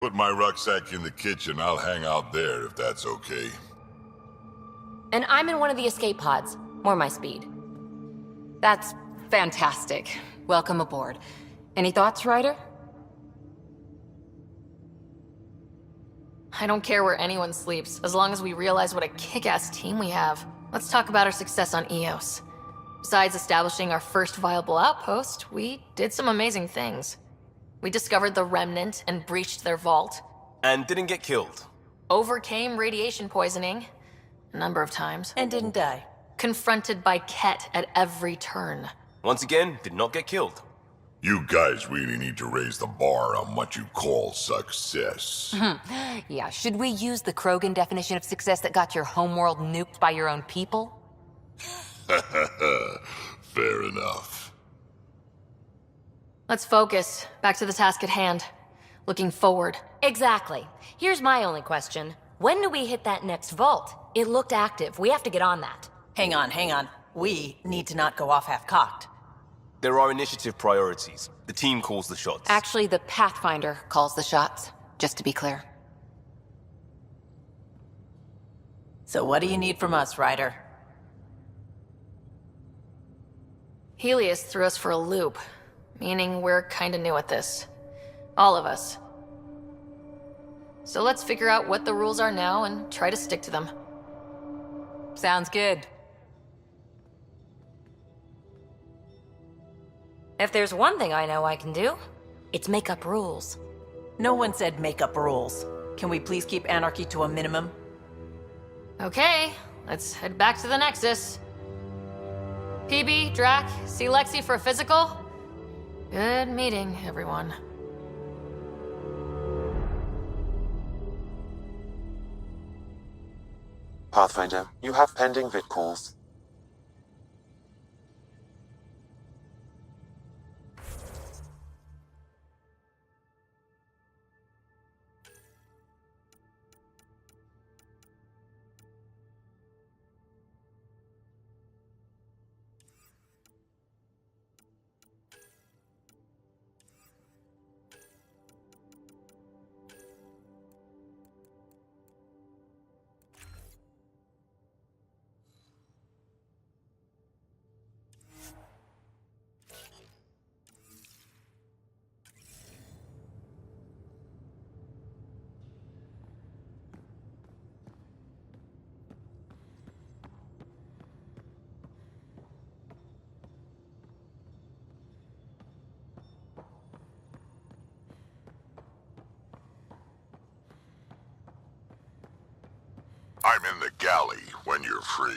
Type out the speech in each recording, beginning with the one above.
put my rucksack in the kitchen. I'll hang out there if that's okay. And I'm in one of the escape pods. More my speed. That's fantastic. Welcome aboard. Any thoughts, Ryder? I don't care where anyone sleeps, as long as we realize what a kick-ass team we have. Let's talk about our success on Eos. Besides establishing our first viable outpost, we did some amazing things. We discovered the Remnant and breached their vault. And didn't get killed. Overcame radiation poisoning a number of times. And didn't die. Confronted by Ket at every turn. Once again, did not get killed. You guys really need to raise the bar on what you call success. Yeah, should we use the Krogan definition of success that got your homeworld nuked by your own people? Fair enough. Let's focus. Back to the task at hand. Looking forward. Exactly. Here's my only question. When do we hit that next vault? It looked active. We have to get on that. Hang on. We need to not go off half-cocked. There are initiative priorities. The team calls the shots. Actually, the Pathfinder calls the shots, just to be clear. So what do you need from us, Ryder? Helios threw us for a loop, meaning we're kinda new at this. All of us. So let's figure out what the rules are now and try to stick to them. Sounds good. If there's one thing I know I can do, it's make up rules. No one said make up rules. Can we please keep anarchy to a minimum? Okay, let's head back to the Nexus. PB, Drac, see Lexi for a physical? Good meeting, everyone. Pathfinder, you have pending vid calls. I'm in the galley when you're free.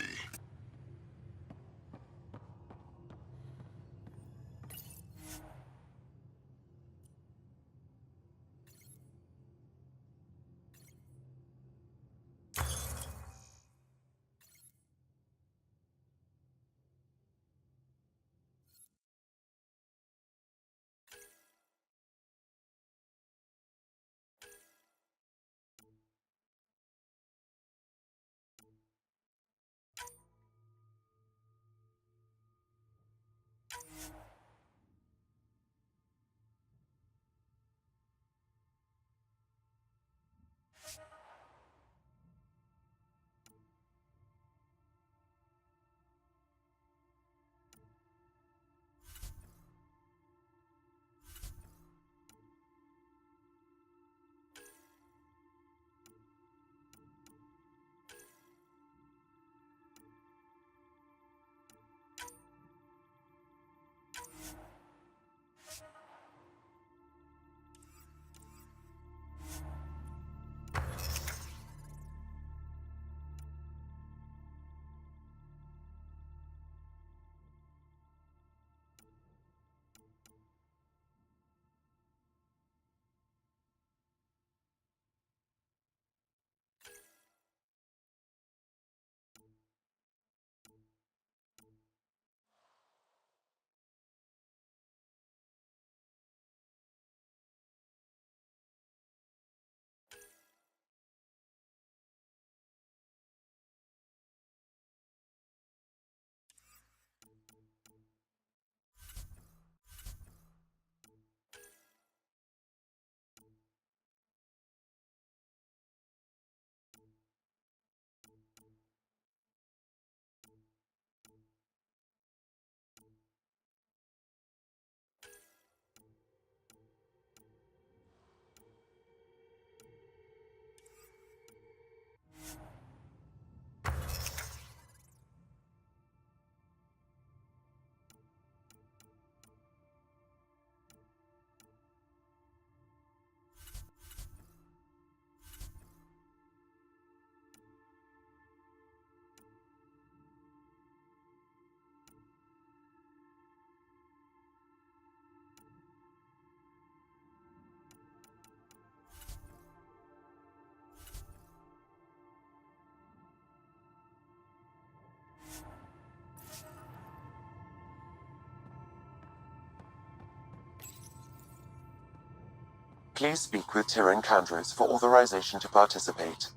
Please speak with Tyrion Candres for authorization to participate.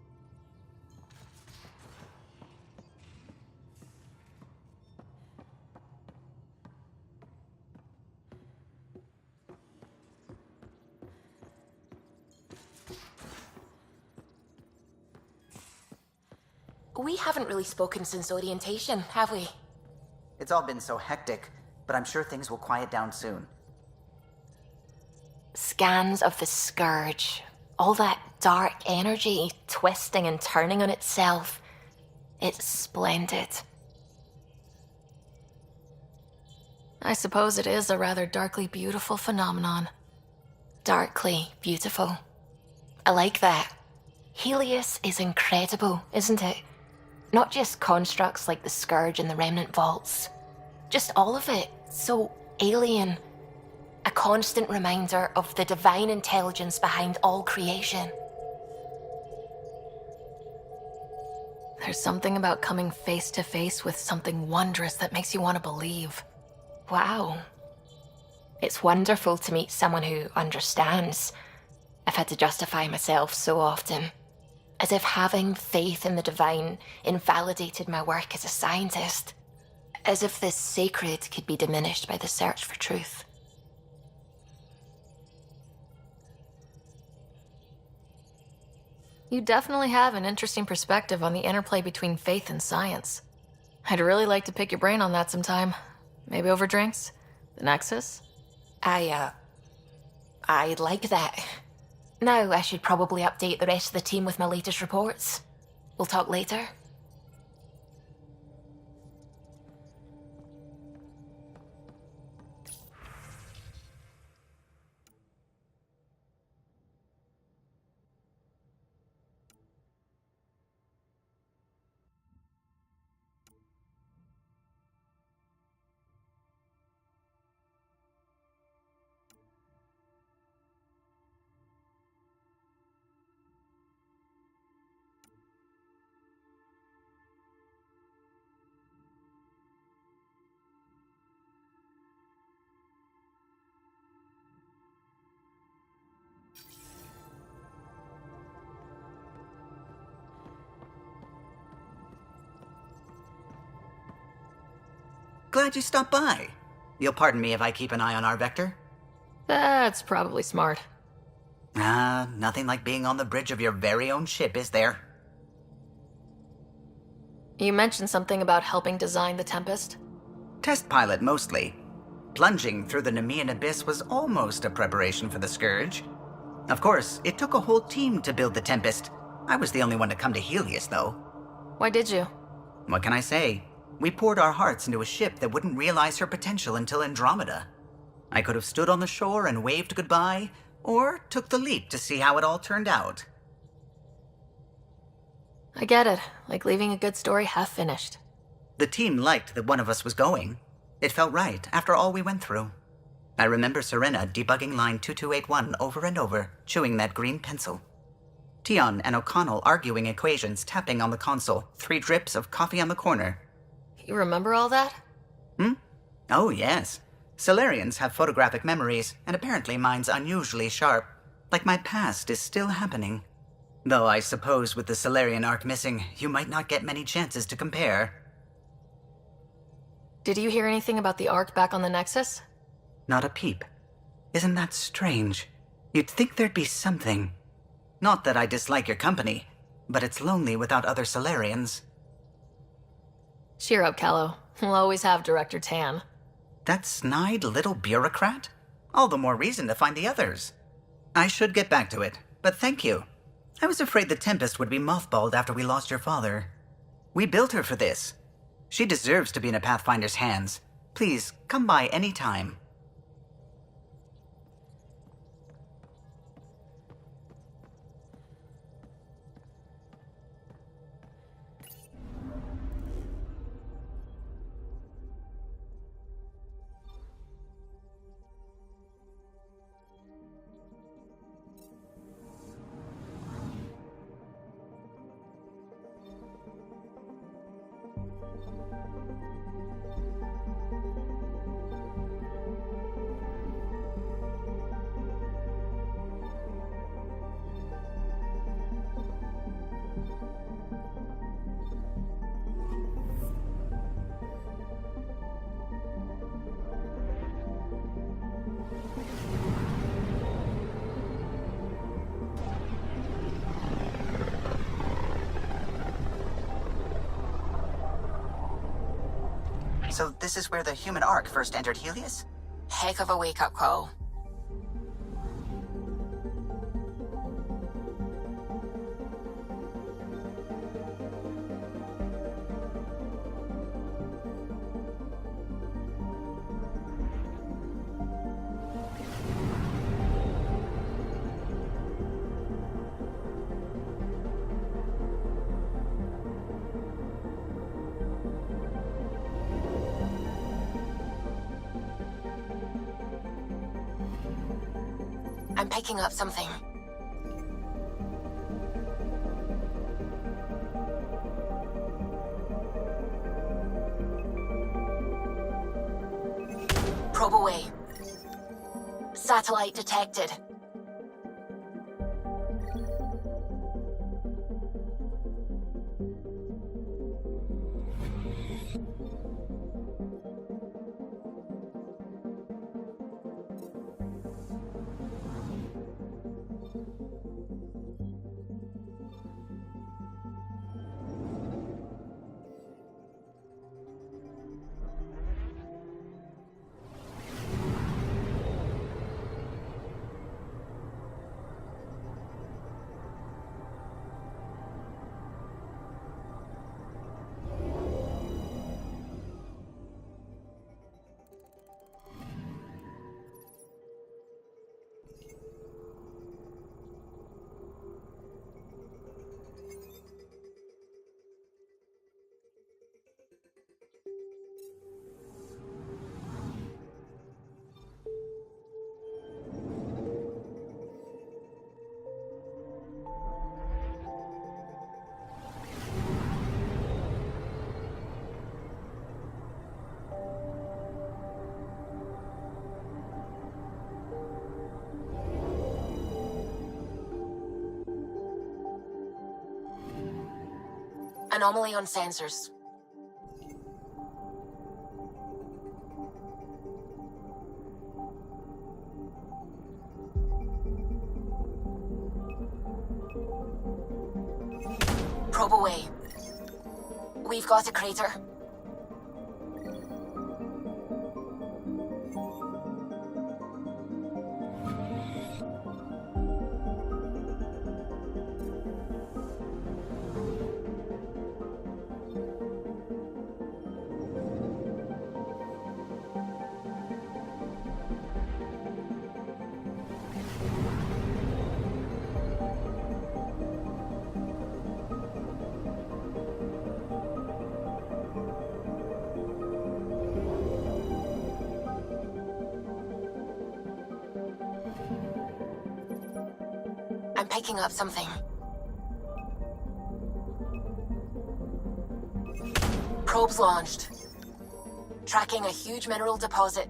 We haven't really spoken since orientation, have we? It's all been so hectic, but I'm sure things will quiet down soon. Scans of the Scourge. All that dark energy twisting and turning on itself. It's splendid. I suppose it is a rather darkly beautiful phenomenon. Darkly beautiful. I like that. Helios is incredible, isn't it? Not just constructs like the Scourge and the Remnant Vaults. Just all of it. So alien. A constant reminder of the divine intelligence behind all creation. There's something about coming face to face with something wondrous that makes you want to believe. Wow. It's wonderful to meet someone who understands. I've had to justify myself so often. As if having faith in the divine invalidated my work as a scientist. As if the sacred could be diminished by the search for truth. You definitely have an interesting perspective on the interplay between faith and science. I'd really like to pick your brain on that sometime. Maybe over drinks? The Nexus? I like that. Now I should probably update the rest of the team with my latest reports. We'll talk later. Glad you stopped by. You'll pardon me if I keep an eye on our vector? That's probably smart. Nothing like being on the bridge of your very own ship, is there? You mentioned something about helping design the Tempest? Test pilot, mostly. Plunging through the Nemean abyss was almost a preparation for the Scourge. Of course, it took a whole team to build the Tempest. I was the only one to come to Helios, though. Why did you? What can I say? We poured our hearts into a ship that wouldn't realize her potential until Andromeda. I could have stood on the shore and waved goodbye, or took the leap to see how it all turned out. I get it. Like leaving a good story half finished. The team liked that one of us was going. It felt right after all we went through. I remember Serena debugging line 2281 over and over, chewing that green pencil. Tion and O'Connell arguing equations, tapping on the console, 3 drips of coffee on the corner. You remember all that? Oh, yes. Solarians have photographic memories, and apparently mine's unusually sharp. Like my past is still happening. Though I suppose with the Solarian arc missing, you might not get many chances to compare. Did you hear anything about the Ark back on the Nexus? Not a peep. Isn't that strange? You'd think there'd be something. Not that I dislike your company, but it's lonely without other Solarians. Cheer up, Callow. We'll always have Director Tan. That snide little bureaucrat? All the more reason to find the others. I should get back to it, but thank you. I was afraid the Tempest would be mothballed after we lost your father. We built her for this. She deserves to be in a Pathfinder's hands. Please, come by any time. So this is where the human Ark first entered Helios? Heck of a wake-up call. I'm picking up something. Probe away. Satellite detected. Anomaly on sensors. Probe away. We've got a crater. I'm picking up something. Probes launched. Tracking a huge mineral deposit.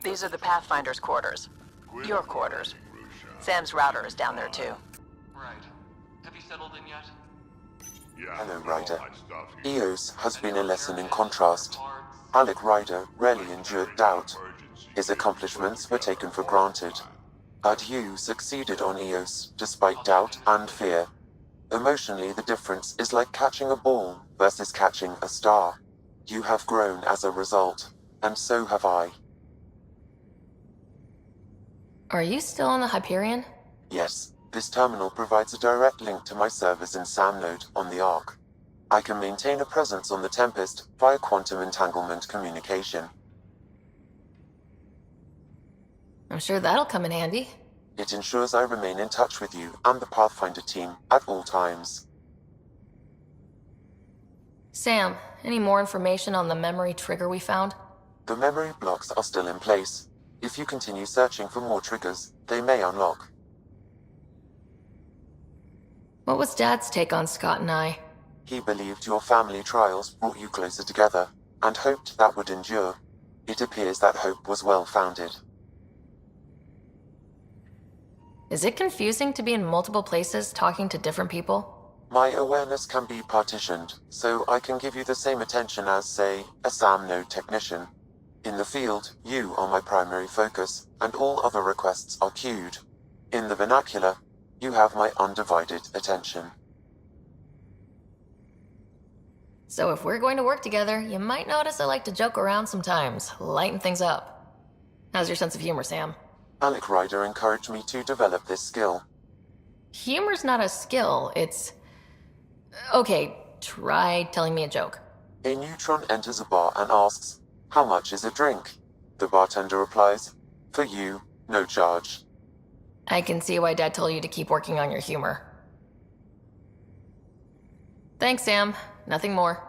These are the Pathfinder's quarters. Your quarters. Sam's router is down there too. Right. Have you settled in yet? Hello, Ryder. Eos has been a lesson in contrast. Alec Ryder rarely endured doubt. His accomplishments were taken for granted. But you succeeded on Eos, despite doubt and fear. Emotionally, the difference is like catching a ball versus catching a star. You have grown as a result, and so have I. Are you still on the Hyperion? Yes, this terminal provides a direct link to my servers in SAM node on the Ark. I can maintain a presence on the Tempest via quantum entanglement communication. I'm sure that'll come in handy. It ensures I remain in touch with you and the Pathfinder team at all times. Sam, any more information on the memory trigger we found? The memory blocks are still in place. If you continue searching for more triggers, they may unlock. What was Dad's take on Scott and I? He believed your family trials brought you closer together, and hoped that would endure. It appears that hope was well-founded. Is it confusing to be in multiple places talking to different people? My awareness can be partitioned, so I can give you the same attention as, say, a SAM node technician. In the field, you are my primary focus, and all other requests are queued. In the vernacular, you have my undivided attention. So if we're going to work together, you might notice I like to joke around sometimes, lighten things up. How's your sense of humor, Sam? Alec Ryder encouraged me to develop this skill. Humor's not a skill, it's... Okay, try telling me a joke. A neutron enters a bar and asks, "How much is a drink?" The bartender replies, "For you, no charge." I can see why Dad told you to keep working on your humor. Thanks, Sam. Nothing more.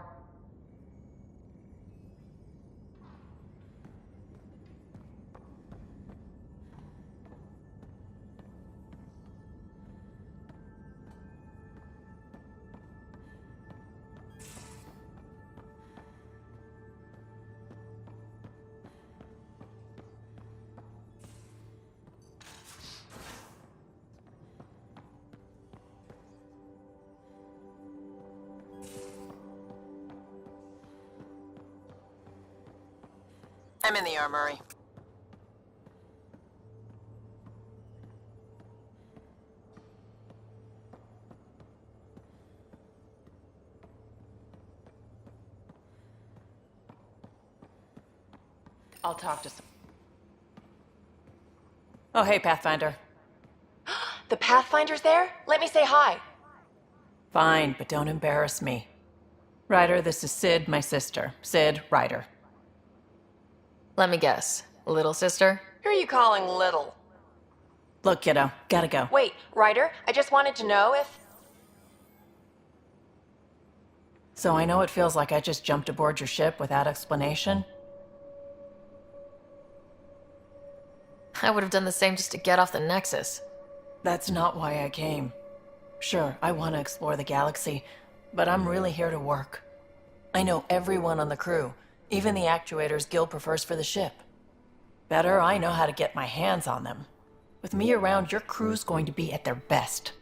I'm in the armory. I'll talk to some... Oh, hey, Pathfinder. The Pathfinder's there? Let me say hi. Fine, but don't embarrass me. Ryder, this is Sid, my sister. Sid Ryder. Let me guess. Little sister? Who are you calling little? Look, kiddo, gotta go. Wait, Ryder, I just wanted to know if... So I know it feels like I just jumped aboard your ship without explanation. I would have done the same just to get off the Nexus. That's not why I came. Sure, I want to explore the galaxy, but I'm really here to work. I know everyone on the crew, even the actuators Gil prefers for the ship. Better, I know how to get my hands on them. With me around, your crew's going to be at their best.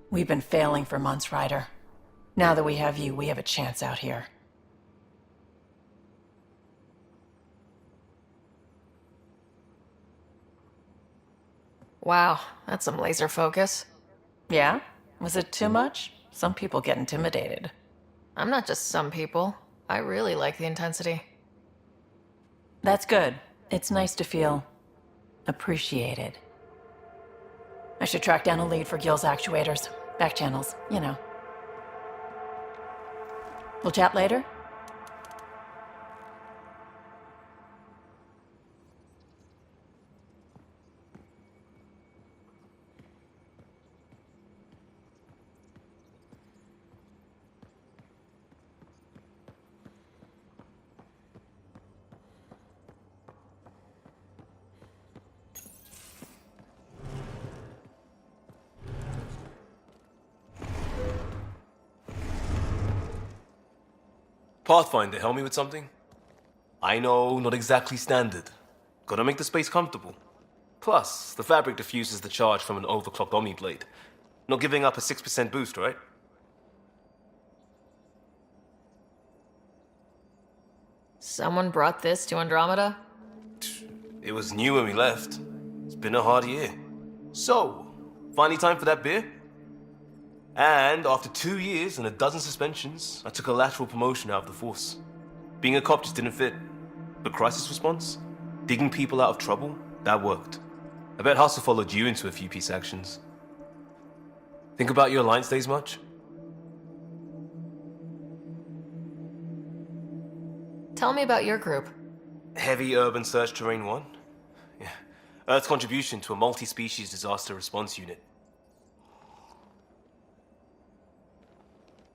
We've been failing for months, Ryder. Now that we have you, we have a chance out here. Wow, that's some laser focus. Yeah? Was it too much? Some people get intimidated. I'm not just some people. I really like the intensity. That's good. It's nice to feel appreciated. I should track down a lead for Gil's actuators. Back channels, you know. We'll chat later? Pathfinder, help me with something? I know, not exactly standard. Gotta make the space comfortable. Plus, the fabric diffuses the charge from an overclocked Omniblade. Not giving up a 6% boost, right? Someone brought this to Andromeda? It was new when we left. It's been a hard year. So, finally time for that beer? And after 2 years and a dozen suspensions, I took a lateral promotion out of the force. Being a cop just didn't fit. But crisis response? Digging people out of trouble? That worked. I bet Hustle followed you into a few peace actions. Think about your Alliance days much? Tell me about your group. Heavy Urban Search Terrain 1? Yeah. Earth's contribution to a multi-species disaster response unit.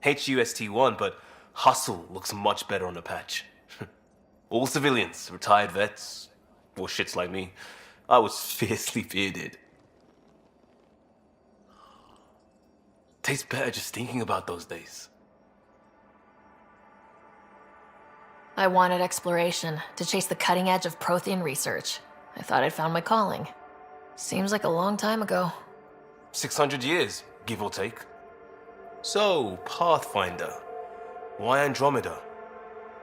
HUST-1, but Hustle looks much better on the patch. All civilians, retired vets, or shits like me. I was fiercely bearded. Tastes better just thinking about those days. I wanted exploration, to chase the cutting edge of Prothean research. I thought I'd found my calling. Seems like a long time ago. 600 years, give or take. So, Pathfinder. Why Andromeda?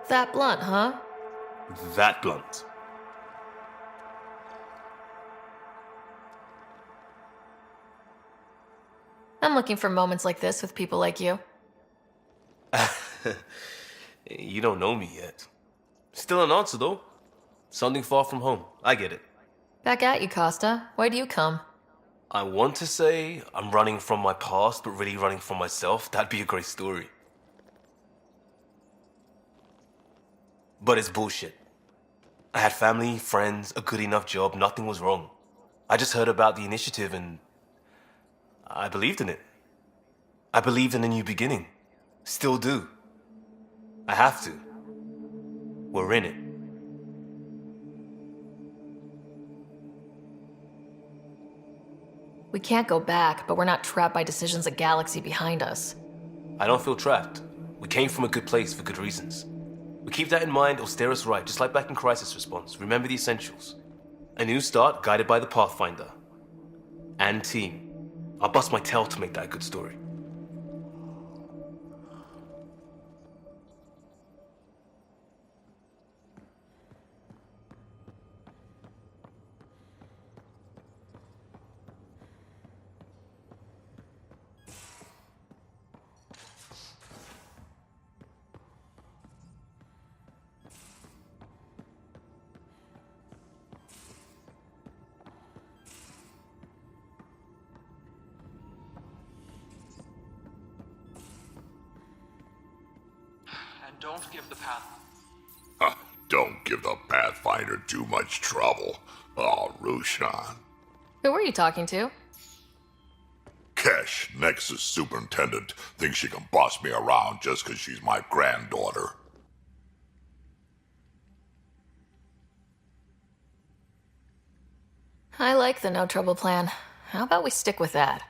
That blunt, huh? That blunt. I'm looking for moments like this with people like you. You don't know me yet. Still an answer, though. Something far from home. I get it. Back at you, Costa. Why do you come? I want to say I'm running from my past, but really running from myself. That'd be a great story. But it's bullshit. I had family, friends, a good enough job, nothing was wrong. I just heard about the initiative and I believed in it. I believed in a new beginning. Still do. I have to. We're in it. We can't go back, but we're not trapped by decisions a galaxy behind us. I don't feel trapped. We came from a good place for good reasons. We keep that in mind or steer us right, just like back in Crisis Response. Remember the essentials. A new start guided by the Pathfinder. And team. I'll bust my tail to make that a good story. And don't give the path. Huh, don't give the Pathfinder too much trouble. Oh, Rushan. Who were you talking to? Kesh, Nexus Superintendent, thinks she can boss me around just because she's my granddaughter. I like the no trouble plan. How about we stick with that?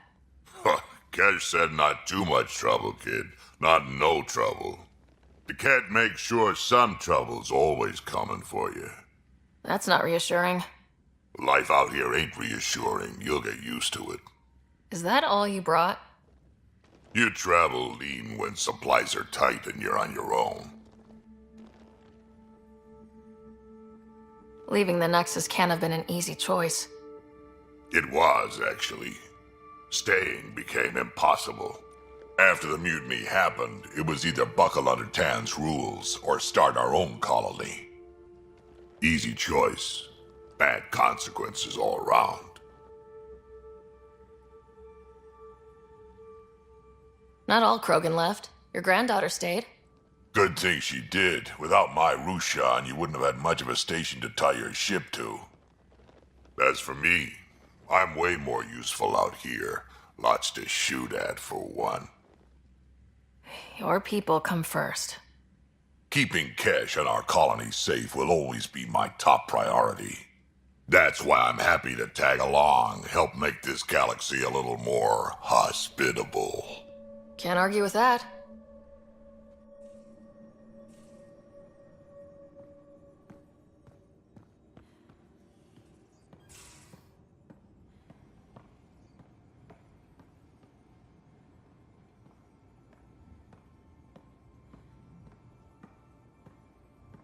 Huh, Kesh said not too much trouble, kid. Not no trouble. The cat makes sure some trouble's always coming for you. That's not reassuring. Life out here ain't reassuring. You'll get used to it. Is that all you brought? You travel lean when supplies are tight and you're on your own. Leaving the Nexus can't have been an easy choice. It was, actually. Staying became impossible. After the mutiny happened, it was either buckle under Tan's rules or start our own colony. Easy choice. Bad consequences all around. Not all Krogan left. Your granddaughter stayed. Good thing she did. Without my Rushan, you wouldn't have had much of a station to tie your ship to. As for me, I'm way more useful out here. Lots to shoot at, for one. Your people come first. Keeping Kesh and our colony safe will always be my top priority. That's why I'm happy to tag along, help make this galaxy a little more hospitable. Can't argue with that.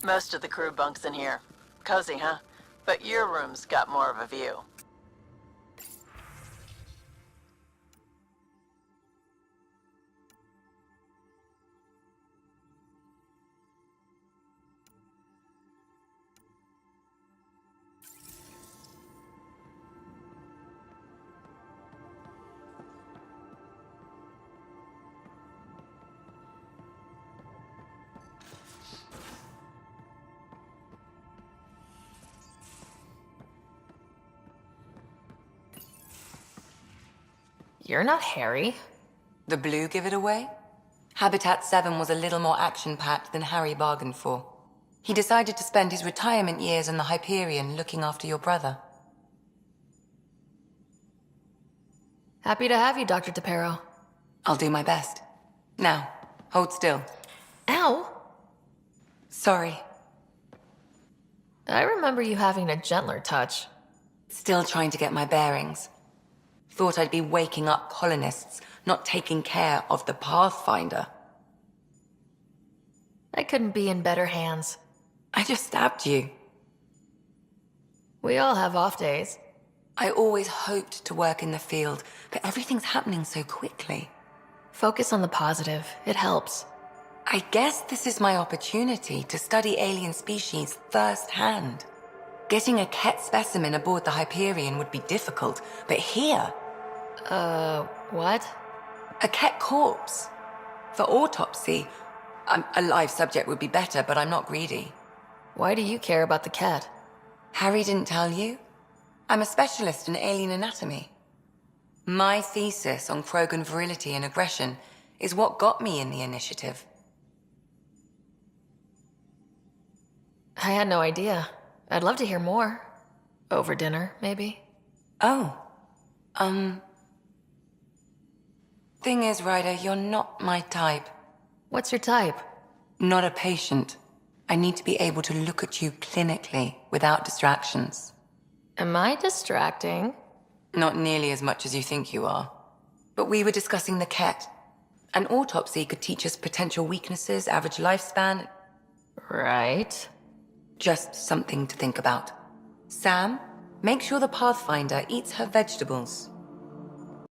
Most of the crew bunks in here. Cozy, huh? But your room's got more of a view. You're not Harry. The blue give it away? Habitat 7 was a little more action-packed than Harry bargained for. He decided to spend his retirement years in the Hyperion looking after your brother. Happy to have you, Dr. DePero. I'll do my best. Now, hold still. Ow! Sorry. I remember you having a gentler touch. Still trying to get my bearings. Thought I'd be waking up colonists, not taking care of the Pathfinder. I couldn't be in better hands. I just stabbed you. We all have off days. I always hoped to work in the field, but everything's happening so quickly. Focus on the positive. It helps. I guess this is my opportunity to study alien species firsthand. Getting a Ket specimen aboard the Hyperion would be difficult, but here... What? A Ket corpse. For autopsy, a live subject would be better, but I'm not greedy. Why do you care about the cat? Harry didn't tell you? I'm a specialist in alien anatomy. My thesis on Krogan virility and aggression is what got me in the initiative. I had no idea. I'd love to hear more. Over dinner, maybe? Oh. Thing is, Ryder, you're not my type. What's your type? Not a patient. I need to be able to look at you clinically without distractions. Am I distracting? Not nearly as much as you think you are. But we were discussing the Ket. An autopsy could teach us potential weaknesses, average lifespan. Right. Just something to think about. Sam, make sure the Pathfinder eats her vegetables.